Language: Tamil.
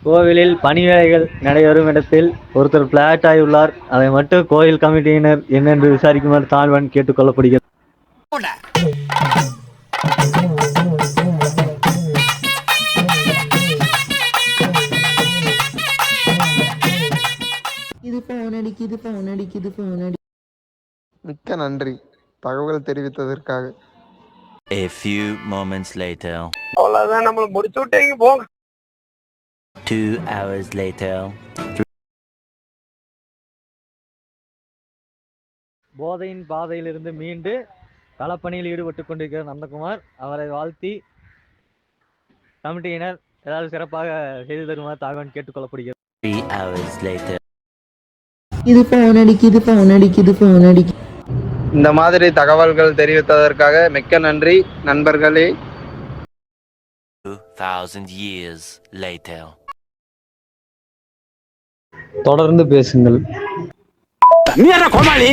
கோவிலில் பணி வேலைகள் நடைபெறும் இடத்தில் ஒருத்தர் பிளாட் ஆகியுள்ளார். அதை மட்டும் கோயில் கமிட்டியினர் என்னென்று விசாரிக்குமாறு தாழ்வன் கேட்டுக் கொள்ளப்படுகிறது. மிக்க நன்றி தகவல் தெரிவித்ததற்காக. A few moments later. அவ்வளவுதான், நம்மள முடிச்சு விட்டீங்க போங்க. 2 hours later. போதையின் பாதையிலிருந்து மீண்டு களப்பணியில் ஈடுபட்டுக் கொண்டிருக்கிற நந்தகுமார் அவரை வாழ்த்தி கமிட்டியினர் ஏதாவது சிறப்பாக செய்து தருமாறு தாழ்வன் கேட்டுக் கொள்ளப்படுகிறது. 3 hours later. இந்த மாதிரி தகவல்கள் தெரிவித்ததற்காக மிக்க நன்றி நண்பர்களே. 2000 years later. தொடர்ந்து பேசுங்கள். நீ என்ன கோமாளி?